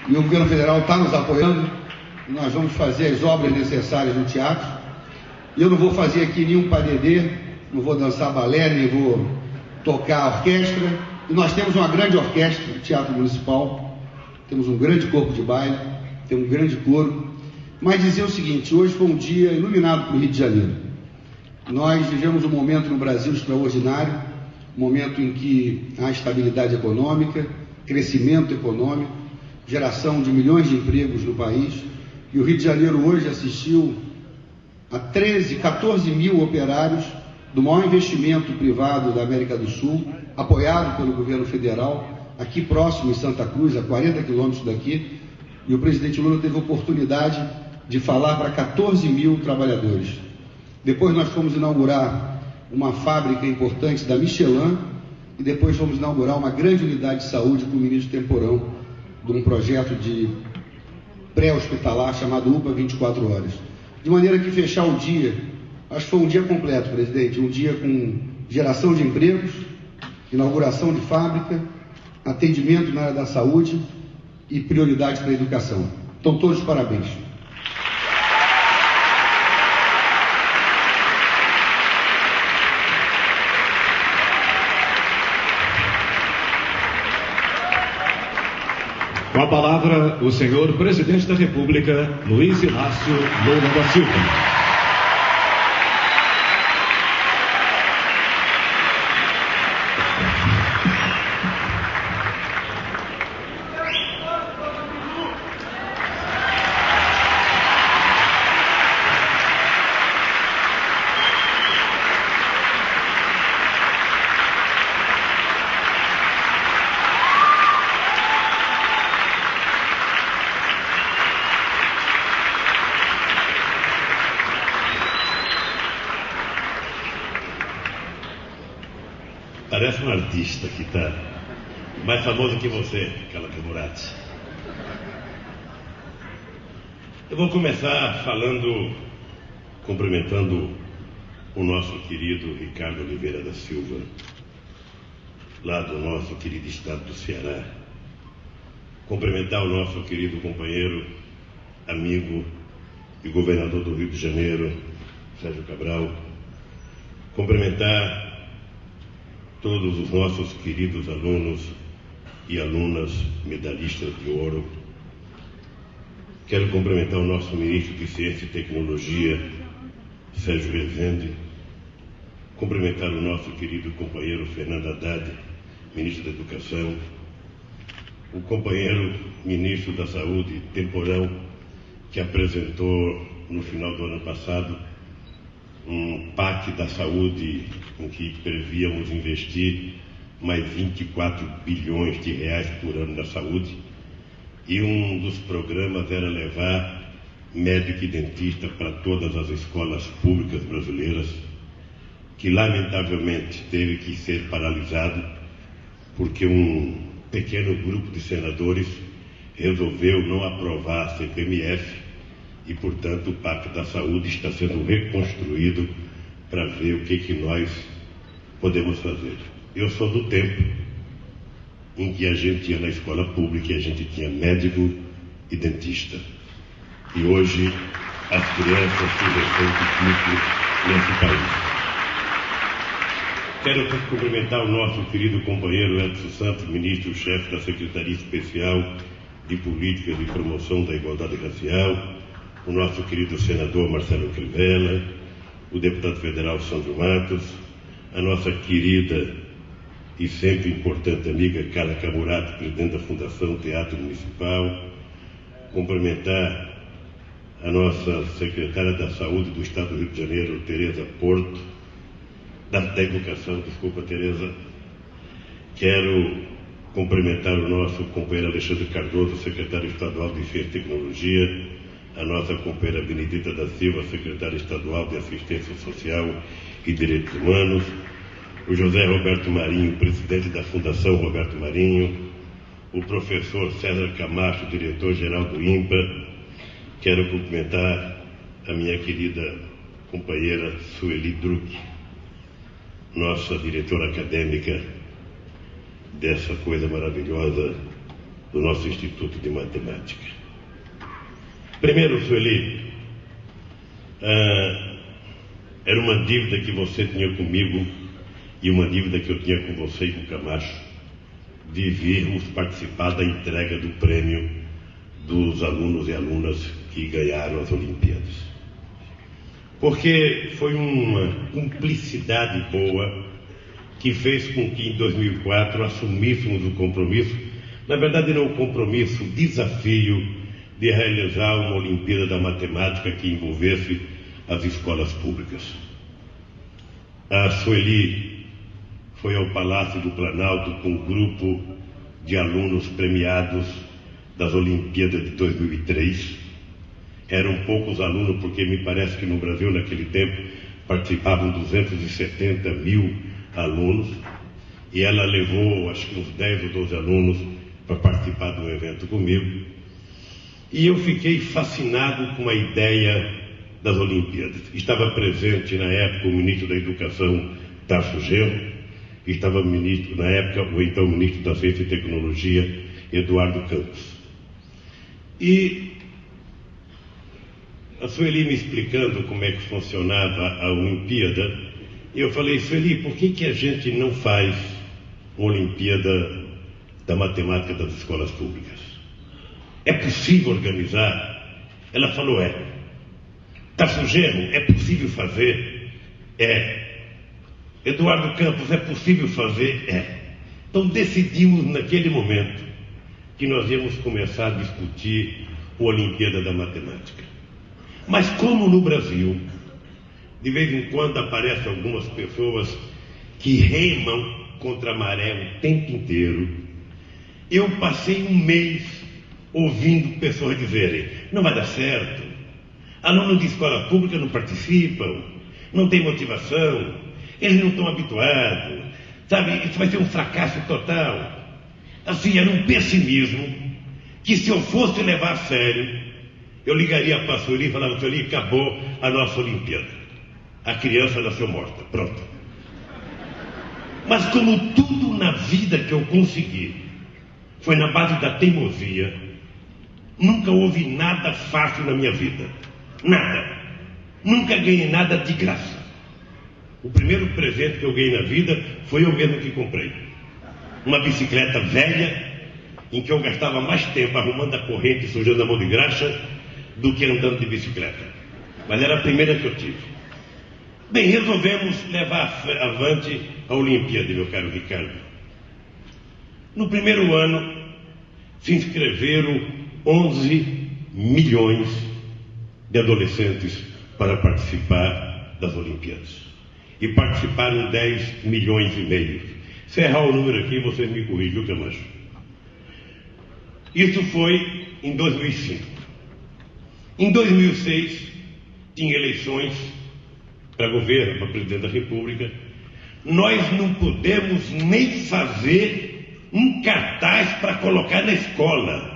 e o governo federal está nos apoiando, e nós vamos fazer as obras necessárias no teatro. E eu não vou fazer aqui nenhum padedê, não vou dançar balé, nem vou tocar a orquestra. E nós temos uma grande orquestra no Teatro Municipal, temos um grande corpo de baile, temos um grande coro. Mas dizer o seguinte: hoje foi um dia iluminado para o Rio de Janeiro. Nós vivemos um momento no Brasil extraordinário, um momento em que há estabilidade econômica, crescimento econômico, geração de milhões de empregos no país. E o Rio de Janeiro hoje assistiu a 14 mil operários do maior investimento privado da América do Sul, apoiado pelo governo federal, aqui próximo em Santa Cruz, a 40 quilômetros daqui. E o presidente Lula teve a oportunidade de falar para 14 mil trabalhadores. Depois nós fomos inaugurar uma fábrica importante da Michelin e depois fomos inaugurar uma grande unidade de saúde com o ministro Temporão, de um projeto de pré-hospitalar chamado UPA 24 horas. De maneira que fechar o dia, acho que foi um dia completo, presidente, um dia com geração de empregos, inauguração de fábrica, atendimento na área da saúde e prioridade para a educação. Então, todos os parabéns. Com a palavra, o senhor presidente da República, Luiz Inácio Lula da Silva. Parece um artista que está mais famoso que você, Carla Camurati. Eu vou começar cumprimentando o nosso querido Ricardo Oliveira da Silva, lá do nosso querido estado do Ceará. Cumprimentar o nosso querido companheiro, amigo e governador do Rio de Janeiro, Sérgio Cabral. Cumprimentar todos os nossos queridos alunos e alunas medalhistas de ouro. Quero cumprimentar o nosso ministro de Ciência e Tecnologia, Sérgio Rezende. Cumprimentar o nosso querido companheiro Fernando Haddad, ministro da Educação. O companheiro ministro da Saúde, Temporão, que apresentou no final do ano passado um PAC da saúde em que prevíamos investir mais 24 bilhões de reais por ano na saúde, e um dos programas era levar médico e dentista para todas as escolas públicas brasileiras, que lamentavelmente teve que ser paralisado porque um pequeno grupo de senadores resolveu não aprovar a CPMF. E, portanto, o Pacto da Saúde está sendo reconstruído para ver o que nós podemos fazer. Eu sou do tempo em que a gente ia na escola pública e a gente tinha médico e dentista. E hoje as crianças se ressentem muito nesse país. Quero cumprimentar o nosso querido companheiro Edson Santos, ministro-chefe da Secretaria Especial de Políticas e Promoção da Igualdade Racial, o nosso querido senador Marcelo Crivella, o deputado federal Sandro Matos, a nossa querida e sempre importante amiga Carla Camurati, presidente da Fundação Teatro Municipal. Cumprimentar a nossa secretária da Saúde do Estado do Rio de Janeiro, Tereza Porto, da Educação, desculpa, Tereza. Quero cumprimentar o nosso companheiro Alexandre Cardoso, secretário estadual de Ciência e Tecnologia, a nossa companheira Benedita da Silva, secretária estadual de Assistência Social e Direitos Humanos, o José Roberto Marinho, presidente da Fundação Roberto Marinho, o professor César Camacho, diretor-geral do INPA. Quero cumprimentar a minha querida companheira Sueli Druck, nossa diretora acadêmica dessa coisa maravilhosa do nosso Instituto de Matemática. Primeiro, Sueli, era uma dívida que você tinha comigo e uma dívida que eu tinha com você e com o Camacho, de virmos participar da entrega do prêmio dos alunos e alunas que ganharam as Olimpíadas. Porque foi uma cumplicidade boa que fez com que em 2004 assumíssemos o compromisso, na verdade não o compromisso, o desafio de realizar uma Olimpíada da Matemática que envolvesse as escolas públicas. A Sueli foi ao Palácio do Planalto com um grupo de alunos premiados das Olimpíadas de 2003. Eram poucos alunos, porque me parece que no Brasil, naquele tempo, participavam 270 mil alunos, e ela levou, acho que uns 10 ou 12 alunos para participar do evento comigo. E eu fiquei fascinado com a ideia das Olimpíadas. Estava presente, na época, o ministro da Educação, Tarso Genro, estava ministro, na época, o então ministro da Ciência e Tecnologia, Eduardo Campos. E a Sueli me explicando como é que funcionava a Olimpíada, eu falei: Sueli, por que a gente não faz uma Olimpíada da Matemática das escolas públicas? É possível organizar? Ela falou: é. Tarso Genro, é possível fazer? É. Eduardo Campos, é possível fazer? É. Então decidimos naquele momento que nós íamos começar a discutir a Olimpíada da Matemática. Mas como no Brasil, de vez em quando aparecem algumas pessoas que remam contra a maré o tempo inteiro, eu passei um mês ouvindo pessoas dizerem: não vai dar certo, alunos de escola pública não participam, não tem motivação, eles não estão habituados, sabe, isso vai ser um fracasso total. Assim, era um pessimismo que, se eu fosse levar a sério, eu ligaria para a Sueli e falava: Sueli, acabou a nossa Olimpíada, a criança nasceu morta, pronto. Mas como tudo na vida que eu consegui foi na base da teimosia, nunca houve nada fácil na minha vida, nada, nunca ganhei nada de graça. O primeiro presente que eu ganhei na vida foi eu mesmo que comprei, uma bicicleta velha, em que eu gastava mais tempo arrumando a corrente e sujando a mão de graxa do que andando de bicicleta, mas era a primeira que eu tive. Bem, resolvemos levar avante a Olimpíada, meu caro Ricardo. No primeiro ano se inscreveram 11 milhões de adolescentes para participar das Olimpíadas, e participaram 10 milhões e meio. Se errar o número aqui, vocês me corrigem, viu, Camacho? Isso foi em 2005. Em 2006, tinha eleições para governo, para presidente da República. Nós não pudemos nem fazer um cartaz para colocar na escola.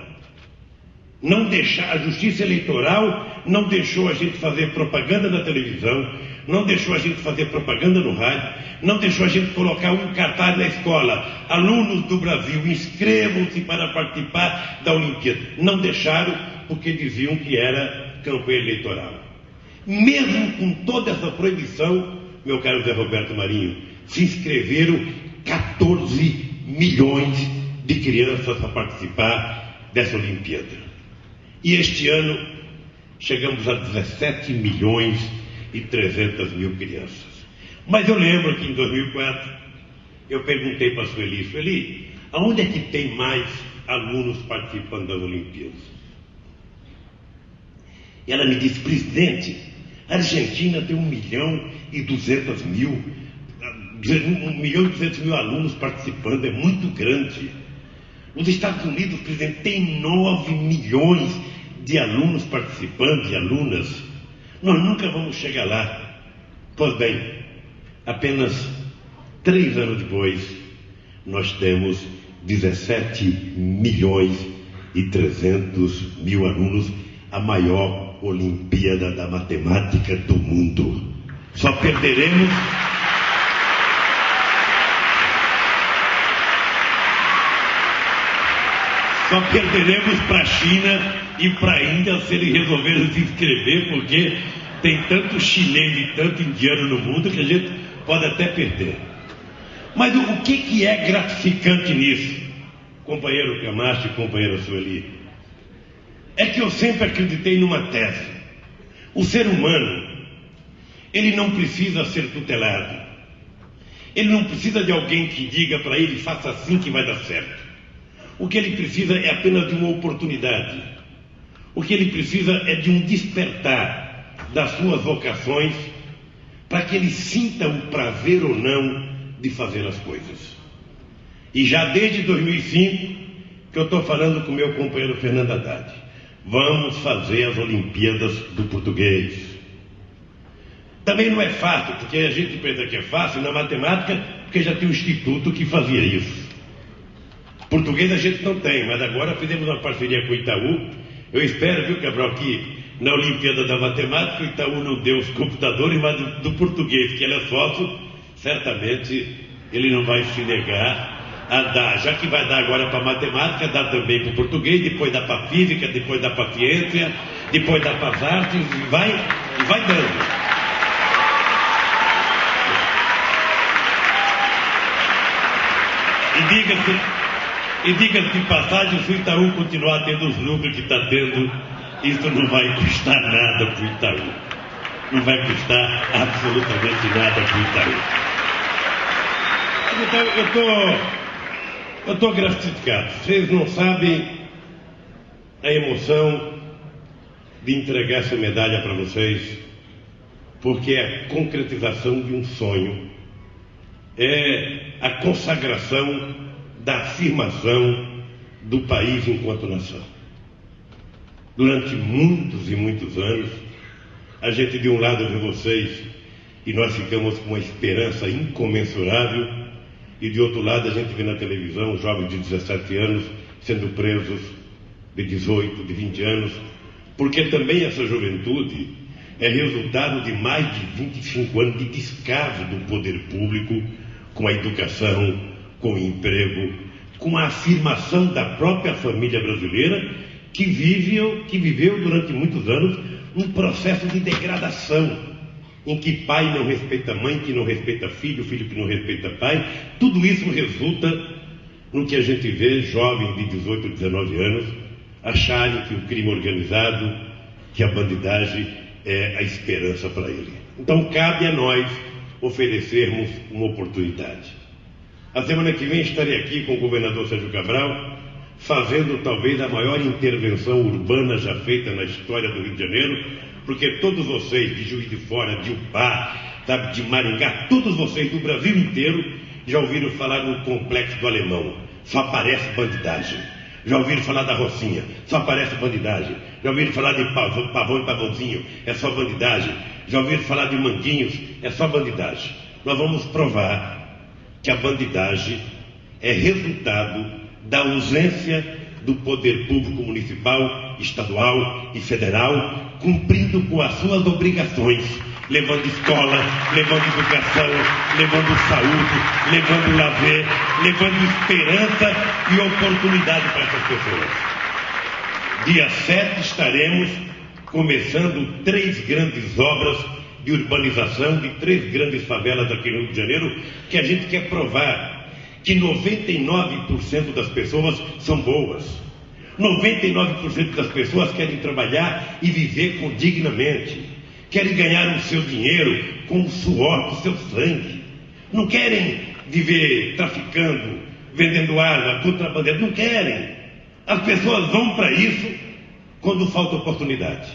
Não deixar, a Justiça Eleitoral não deixou a gente fazer propaganda na televisão, não deixou a gente fazer propaganda no rádio, não deixou a gente colocar um cartaz na escola: alunos do Brasil, inscrevam-se para participar da Olimpíada. Não deixaram, porque diziam que era campanha eleitoral. Mesmo com toda essa proibição, meu caro Zé Roberto Marinho, se inscreveram 14 milhões de crianças a participar dessa Olimpíada. E este ano chegamos a 17 milhões e 300 mil crianças. Mas eu lembro que em 2004 eu perguntei para a Sueli: Sueli, aonde é que tem mais alunos participando das Olimpíadas? E ela me disse: presidente, a Argentina tem 1.200.000, 1.200.000 alunos participando, é muito grande. Os Estados Unidos, presidente, tem 9 milhões de alunos participando, e alunas. Nós nunca vamos chegar lá. Pois bem, apenas 3 anos depois, nós temos 17 milhões e 300 mil alunos, a maior Olimpíada da Matemática do mundo. Só perderemos Só perderemos para a China e para a Índia se eles resolverem se inscrever, porque tem tanto chinês e tanto indiano no mundo que a gente pode até perder. Mas o que é gratificante nisso, companheiro Camacho e companheira Sueli? É que eu sempre acreditei numa tese. O ser humano, ele não precisa ser tutelado. Ele não precisa de alguém que diga para ele, faça assim que vai dar certo. O que ele precisa é apenas de uma oportunidade. O que ele precisa é de um despertar das suas vocações para que ele sinta o prazer ou não de fazer as coisas. E já desde 2005 que eu estou falando com meu companheiro Fernando Haddad. Vamos fazer as Olimpíadas do Português. Também não é fácil, porque a gente pensa que é fácil na matemática, porque já tem um instituto que fazia isso. Português a gente não tem, mas agora fizemos uma parceria com o Itaú. Eu espero, viu, Cabral, que na Olimpíada da Matemática o Itaú não deu os computadores, mas do português, que ele é sócio, certamente ele não vai se negar a dar. Já que vai dar agora para a matemática, dá também para o português, depois dá para a física, depois dá para a ciência, depois dá para as artes, e vai dando. E diga-se de passagem, se o Itaú continuar tendo os lucros que está tendo, isso não vai custar nada para o Itaú. Não vai custar absolutamente nada para o Itaú. Então, eu estou gratificado. Vocês não sabem a emoção de entregar essa medalha para vocês, porque é a concretização de um sonho. É a consagração da afirmação do país enquanto nação. Durante muitos e muitos anos, a gente de um lado vê vocês e nós ficamos com uma esperança incomensurável, e de outro lado a gente vê na televisão jovens de 17 anos sendo presos, de 18, de 20 anos, porque também essa juventude é resultado de mais de 25 anos de descaso do poder público com a educação, com o emprego, com a afirmação da própria família brasileira, que viveu durante muitos anos um processo de degradação, em que pai não respeita mãe, que não respeita filho, filho que não respeita pai. Tudo isso resulta no que a gente vê jovens de 18, 19 anos acharem que o crime organizado, que a bandidagem é a esperança para ele. Então cabe a nós oferecermos uma oportunidade. A semana que vem estarei aqui com o governador Sérgio Cabral, fazendo talvez a maior intervenção urbana já feita na história do Rio de Janeiro, porque todos vocês de Juiz de Fora, de Upá, sabe, de Maringá, todos vocês do Brasil inteiro já ouviram falar no Complexo do Alemão. Só aparece bandidagem. Já ouviram falar da Rocinha? Só aparece bandidagem. Já ouviram falar de Pavão e Pavãozinho? É só bandidagem. Já ouviram falar de Manguinhos? É só bandidagem. Nós vamos provar que a bandidagem é resultado da ausência do poder público municipal, estadual e federal, cumprindo com as suas obrigações, levando escola, levando educação, levando saúde, levando lazer, levando esperança e oportunidade para essas pessoas. Dia 7 estaremos começando 3 grandes obras de urbanização de 3 grandes favelas aqui no Rio de Janeiro, que a gente quer provar que 99% das pessoas são boas. 99% das pessoas querem trabalhar e viver dignamente. Querem ganhar o seu dinheiro com o suor do seu sangue. Não querem viver traficando, vendendo arma, contrabandeando. Não querem. As pessoas vão para isso quando falta oportunidade.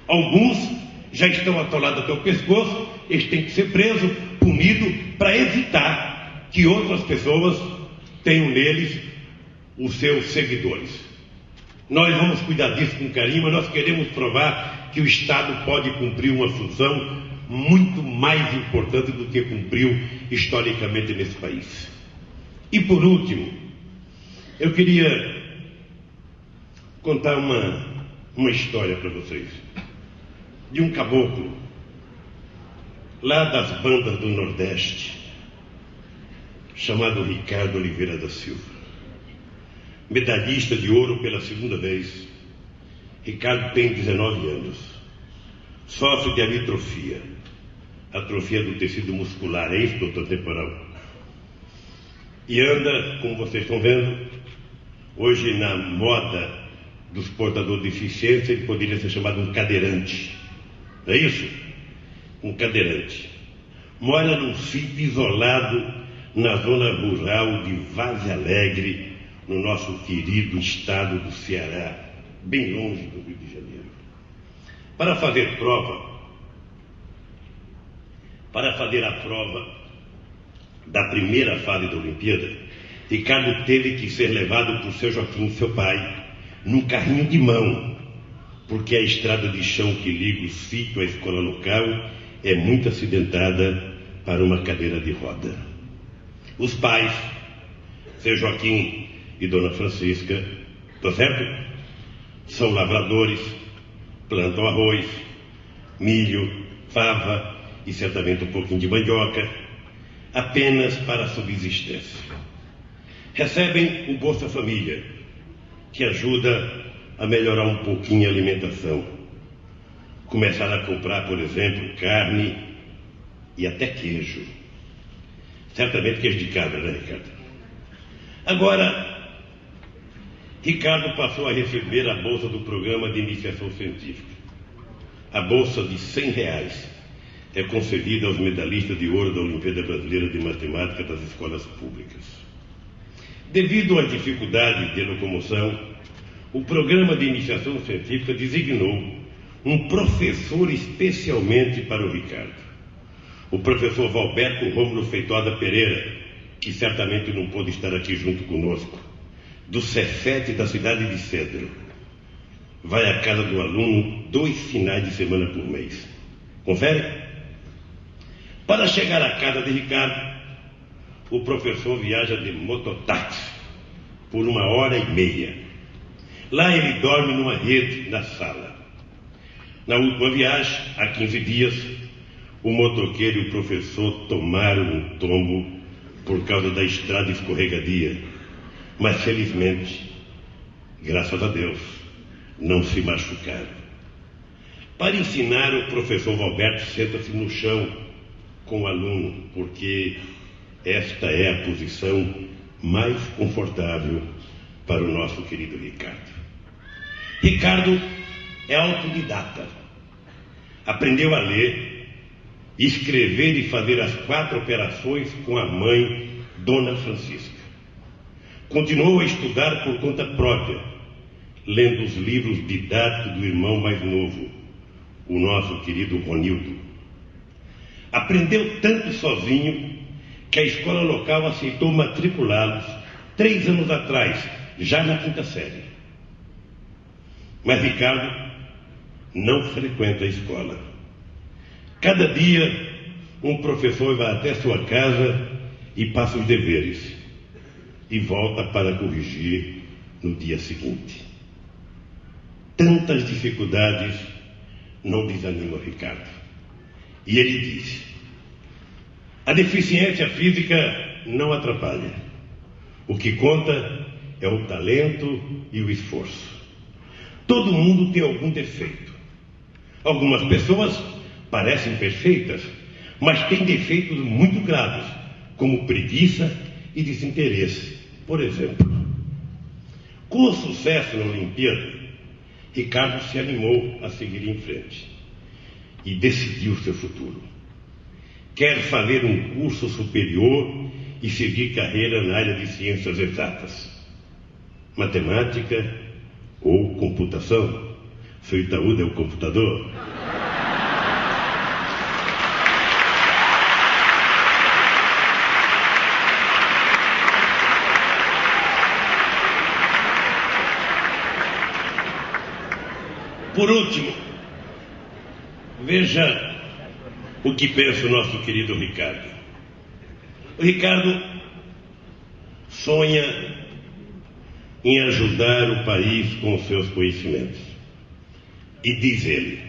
Alguns já estão atolados até o pescoço, eles têm que ser presos, punidos, para evitar que outras pessoas tenham neles os seus seguidores. Nós vamos cuidar disso com carinho, mas nós queremos provar que o Estado pode cumprir uma função muito mais importante do que cumpriu historicamente nesse país. E por último, eu queria contar uma história para vocês, de um caboclo, lá das bandas do Nordeste, chamado Ricardo Oliveira da Silva. medalhista de ouro pela segunda vez. Ricardo tem 19 anos, sofre de amitrofia, atrofia do tecido muscular espinotemporal, e anda, como vocês estão vendo, hoje na moda dos portadores de deficiência, ele poderia ser chamado um cadeirante, não é isso? Um cadeirante. Mora num sítio isolado na zona rural de Vaze Alegre, no nosso querido estado do Ceará, bem longe do Rio de Janeiro. Para fazer a prova da primeira fase da Olimpíada, Ricardo teve que ser levado por seu Joaquim, seu pai, num carrinho de mão, porque a estrada de chão que liga o sítio à escola local é muito acidentada para uma cadeira de roda. Os pais, seu Joaquim e dona Francisca, tá certo? São lavradores, plantam arroz, milho, fava e certamente um pouquinho de mandioca, apenas para a subsistência. Recebem o Bolsa Família, que ajuda a melhorar um pouquinho a alimentação. Começaram a comprar, por exemplo, carne e até queijo. Certamente queijo de cabra, né, Ricardo? Agora, Ricardo passou a receber a bolsa do programa de iniciação científica. A bolsa de R$100 é concedida aos medalhistas de ouro da Olimpíada Brasileira de Matemática das escolas públicas. Devido às dificuldades de locomoção, o programa de iniciação científica designou um professor especialmente para o Ricardo. O professor Valberto Rômulo Feitosa Pereira, que certamente não pôde estar aqui junto conosco, do Cefet da cidade de Cedro. Vai à casa do aluno 2 finais de semana por mês. Confere? Para chegar à casa de Ricardo, o professor viaja de mototáxi por 1h30. Lá ele dorme numa rede na sala. Na última viagem, há 15 dias, o motoqueiro e o professor tomaram um tombo por causa da estrada escorregadia. Mas felizmente, graças a Deus, não se machucaram. Para ensinar, o professor Valberto senta-se no chão com o aluno, porque esta é a posição mais confortável para o nosso querido Ricardo. Ricardo é autodidata. Aprendeu a ler, escrever e fazer as 4 operações com a mãe, Dona Francisca. Continuou a estudar por conta própria, lendo os livros didáticos do irmão mais novo, o nosso querido Ronildo. Aprendeu tanto sozinho que a escola local aceitou matriculá-los 3 anos atrás, já na 5ª série. Mas Ricardo não frequenta a escola. Cada dia, um professor vai até sua casa e passa os deveres, e volta para corrigir no dia seguinte. Tantas dificuldades não desanimam Ricardo. E ele disse: a deficiência física não atrapalha. O que conta é o talento e o esforço. Todo mundo tem algum defeito. Algumas pessoas parecem perfeitas, mas têm defeitos muito graves, como preguiça e desinteresse, por exemplo. Com o sucesso na Olimpíada, Ricardo se animou a seguir em frente e decidiu seu futuro. Quer fazer um curso superior e seguir carreira na área de ciências exatas, matemática ou computação. Seu Itaúda é o computador. Por último, veja o que pensa o nosso querido Ricardo. O Ricardo sonha em ajudar o país com os seus conhecimentos. E diz ele: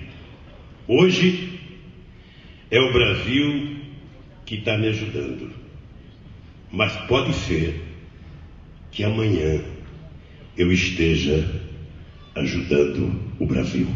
hoje é o Brasil que está me ajudando, mas pode ser que amanhã eu esteja ajudando o Brasil.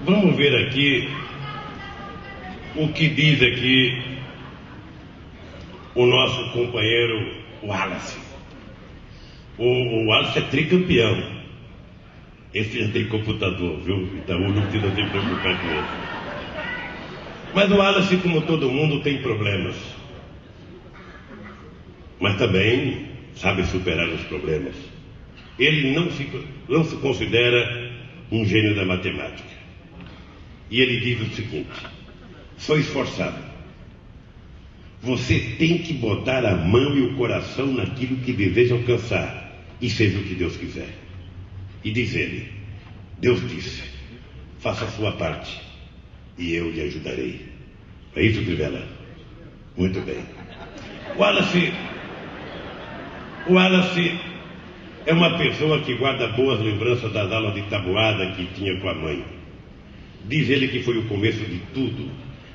Vamos ver aqui o que diz aqui o nosso companheiro Wallace. O Wallace é tricampeão. Esse já tem computador, viu? Então não precisa se preocupar com isso. Mas o Wallace, como todo mundo, tem problemas. Mas também sabe superar os problemas. Ele não se considera um gênio da matemática. E ele diz o seguinte: sou esforçado. Você tem que botar a mão e o coração naquilo que deseja alcançar, e seja o que Deus quiser. E diz ele: Deus disse, faça a sua parte, e eu lhe ajudarei. É isso, Crivella? Muito bem. Wallace é uma pessoa que guarda boas lembranças das aulas de tabuada que tinha com a mãe. Diz ele que foi o começo de tudo,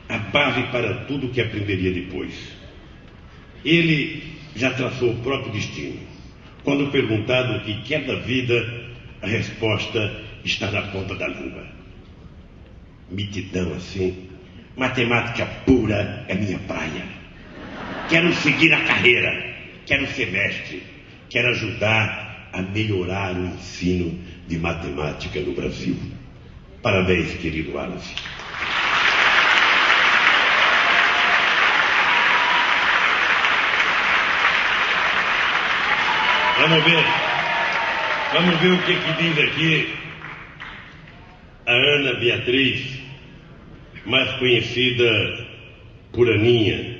a base para tudo que aprenderia depois. Ele já traçou o próprio destino. Quando perguntado o que quer da vida, a resposta está na ponta da língua. Mitidão assim, matemática pura é minha praia. Quero seguir a carreira, quero ser mestre, quero ajudar a melhorar o ensino de matemática no Brasil. Parabéns, querido Wallace. Vamos ver o que diz aqui a Ana Beatriz, mais conhecida por Aninha,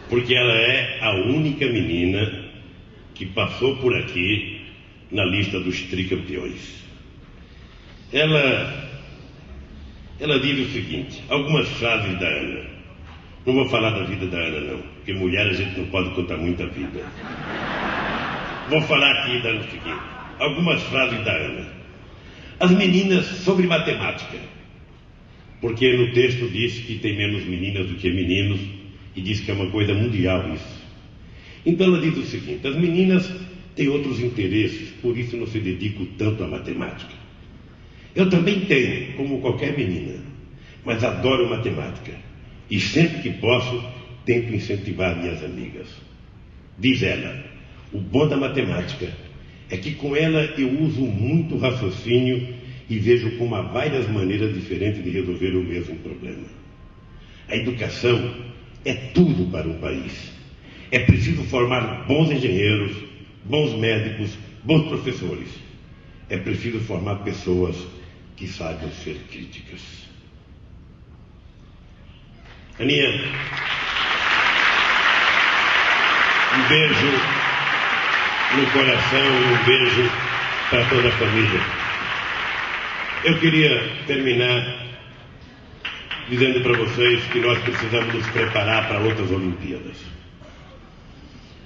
porque ela é a única menina que passou por aqui na lista dos tricampeões. Ela diz o seguinte, algumas frases da Ana. Não vou falar da vida da Ana, não, porque mulher a gente não pode contar muita vida. Vou falar aqui o seguinte, algumas frases da Ana. As meninas sobre matemática, porque no texto diz que tem menos meninas do que meninos, e diz que é uma coisa mundial isso. Então ela diz o seguinte, as meninas têm outros interesses, por isso não se dedicam tanto à matemática. Eu também tenho, como qualquer menina, mas adoro matemática. E sempre que posso, tento incentivar minhas amigas. Diz ela, o bom da matemática é que com ela eu uso muito raciocínio e vejo como há várias maneiras diferentes de resolver o mesmo problema. A educação é tudo para um país. É preciso formar bons engenheiros, bons médicos, bons professores. É preciso formar pessoas que saibam ser críticas. Aninha, um beijo no coração e um beijo para toda a família. Eu queria terminar dizendo para vocês que nós precisamos nos preparar para outras Olimpíadas.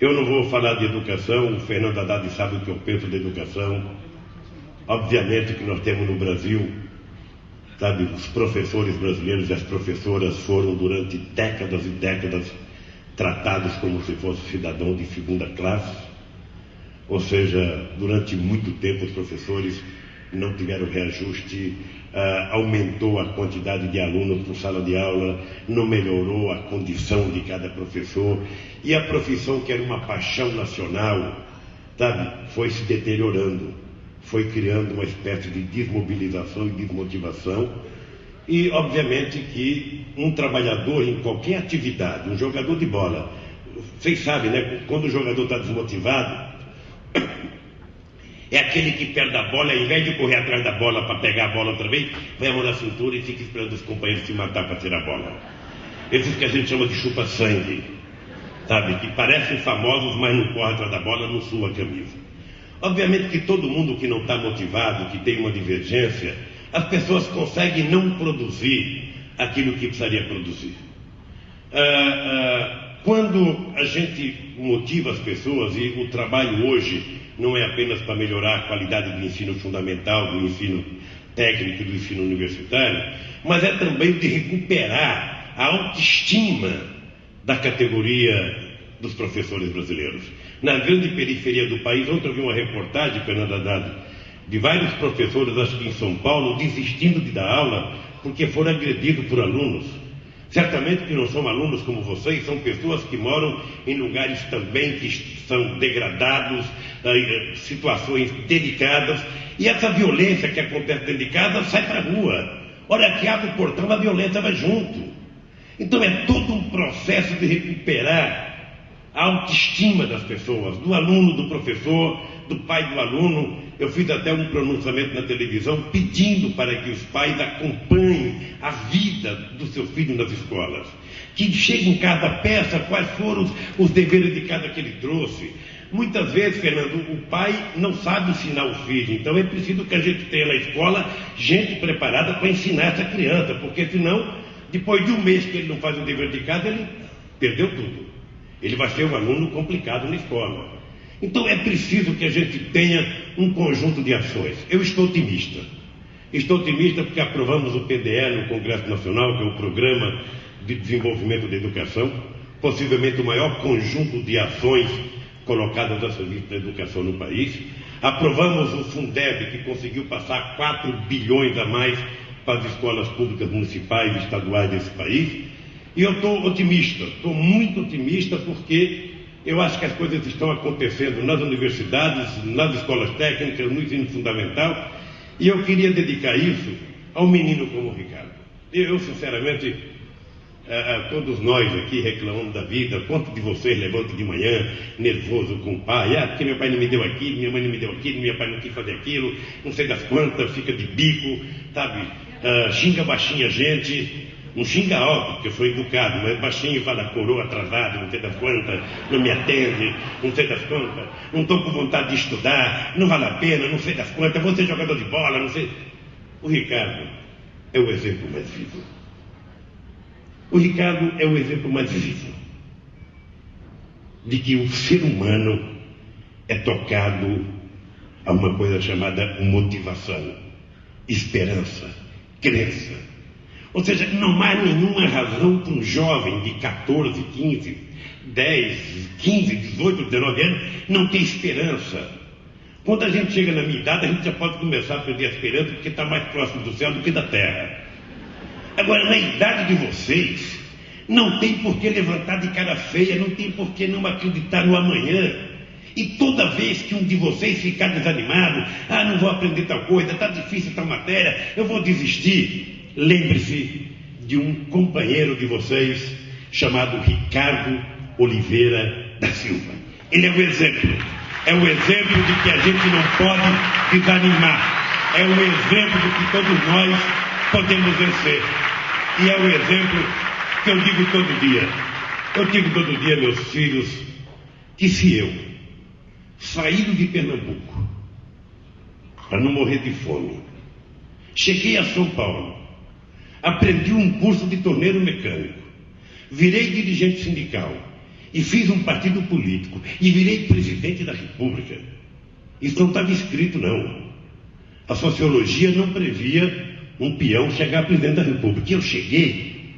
Eu não vou falar de educação, o Fernando Haddad sabe o que eu penso de educação. Obviamente que nós temos no Brasil, sabe, os professores brasileiros e as professoras foram durante décadas e décadas tratados como se fossem cidadãos de segunda classe. Ou seja, durante muito tempo os professores não tiveram reajuste, aumentou a quantidade de alunos por sala de aula, não melhorou a condição de cada professor, e a profissão, que era uma paixão nacional, sabe, foi se deteriorando, foi criando uma espécie de desmobilização e desmotivação. E obviamente que um trabalhador em qualquer atividade, um jogador de bola, vocês sabem, né, quando o jogador está desmotivado, É aquele que perde a bola, ao invés de correr atrás da bola para pegar a bola outra vez, vai a mão na cintura e fica esperando os companheiros se matar para tirar a bola. Esses que a gente chama de chupa-sangue, sabe? Que parecem famosos, mas não correm atrás da bola, não sua a camisa. Obviamente que todo mundo que não está motivado, que tem uma divergência, as pessoas conseguem não produzir aquilo que precisaria produzir. Quando a gente motiva as pessoas, e o trabalho hoje não é apenas para melhorar a qualidade do ensino fundamental, do ensino técnico e do ensino universitário, mas é também de recuperar a autoestima da categoria dos professores brasileiros. Na grande periferia do país, ontem eu vi uma reportagem, Fernando Haddad, de vários professores, acho que em São Paulo, desistindo de dar aula porque foram agredidos por alunos. Certamente que não são alunos como vocês, são pessoas que moram em lugares também que são degradados, situações delicadas, e essa violência que acontece dentro de casa sai para a rua. Olha que abre o portão, a violência vai junto. Então é todo um processo de recuperar a autoestima das pessoas, do aluno, do professor, do pai do aluno. Eu fiz até um pronunciamento na televisão pedindo para que os pais acompanhem a vida do seu filho nas escolas. Que chegue em cada peça quais foram os deveres de cada que ele trouxe. Muitas vezes, Fernando, o pai não sabe ensinar o filho, então é preciso que a gente tenha na escola gente preparada para ensinar essa criança, porque senão, depois de um mês que ele não faz o dever de casa, ele perdeu tudo. Ele vai ser um aluno complicado na escola. Então é preciso que a gente tenha um conjunto de ações. Eu estou otimista. Estou otimista porque aprovamos o PDE no Congresso Nacional, que é o Programa de Desenvolvimento da Educação, possivelmente o maior conjunto de ações colocadas a serviço da educação no país. Aprovamos o Fundeb, que conseguiu passar 4 bilhões a mais para as escolas públicas municipais e estaduais desse país. E eu estou otimista, estou muito otimista, porque eu acho que as coisas estão acontecendo nas universidades, nas escolas técnicas, no ensino fundamental, e eu queria dedicar isso ao menino como o Ricardo. Eu sinceramente, todos nós aqui reclamamos da vida, quanto de vocês levantam de manhã, nervoso com o pai, porque meu pai não me deu aquilo, minha mãe não me deu aquilo, meu pai não quis fazer aquilo, não sei das quantas, fica de bico, sabe, xinga baixinho a gente. Não xinga alto, porque eu sou educado, mas baixinho fala coroa atrasado, não sei das quantas, não me atende, não sei das quantas, não estou com vontade de estudar, não vale a pena, não sei das quantas, vou ser jogador de bola, não sei. O Ricardo é o exemplo mais vivo. O Ricardo é o exemplo mais vivo de que o ser humano é tocado a uma coisa chamada motivação, esperança, crença. Ou seja, não há nenhuma razão para um jovem de 14, 15, 10, 15, 18, 19 anos não ter esperança. Quando a gente chega na minha idade, a gente já pode começar a perder a esperança, porque está mais próximo do céu do que da terra. Agora, na idade de vocês, não tem por que levantar de cara feia, não tem por que não acreditar no amanhã. E toda vez que um de vocês ficar desanimado, não vou aprender tal coisa, está difícil tal matéria, eu vou desistir. Lembre-se de um companheiro de vocês chamado Ricardo Oliveira da Silva. Ele é o exemplo. É o exemplo de que a gente não pode desanimar. É o exemplo de que todos nós podemos vencer. E é o exemplo que eu digo todo dia. Eu digo todo dia, meus filhos, que se eu, saído de Pernambuco, para não morrer de fome, cheguei a São Paulo, aprendi um curso de torneiro mecânico, virei dirigente sindical e fiz um partido político e virei presidente da República. Isso não estava escrito, não. A sociologia não previa um peão chegar a presidente da República. E eu cheguei.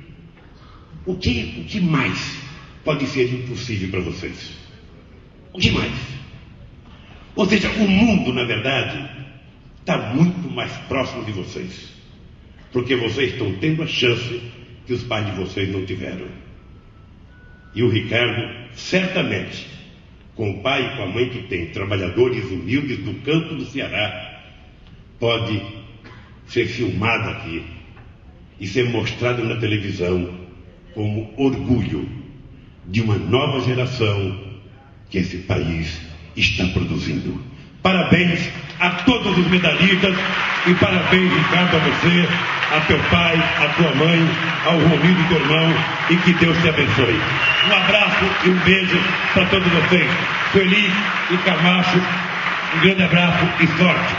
O que mais pode ser impossível para vocês? O que mais? Ou seja, o mundo, na verdade, está muito mais próximo de vocês. Porque vocês estão tendo a chance que os pais de vocês não tiveram. E o Ricardo, certamente, com o pai e com a mãe que tem, trabalhadores humildes do campo do Ceará, pode ser filmado aqui e ser mostrado na televisão como orgulho de uma nova geração que esse país está produzindo. Parabéns a todos os medalhistas e parabéns, Ricardo, a você, a teu pai, a tua mãe, ao Romildo, teu irmão, e que Deus te abençoe. Um abraço e um beijo para todos vocês. Sueli e Camacho, um grande abraço e sorte.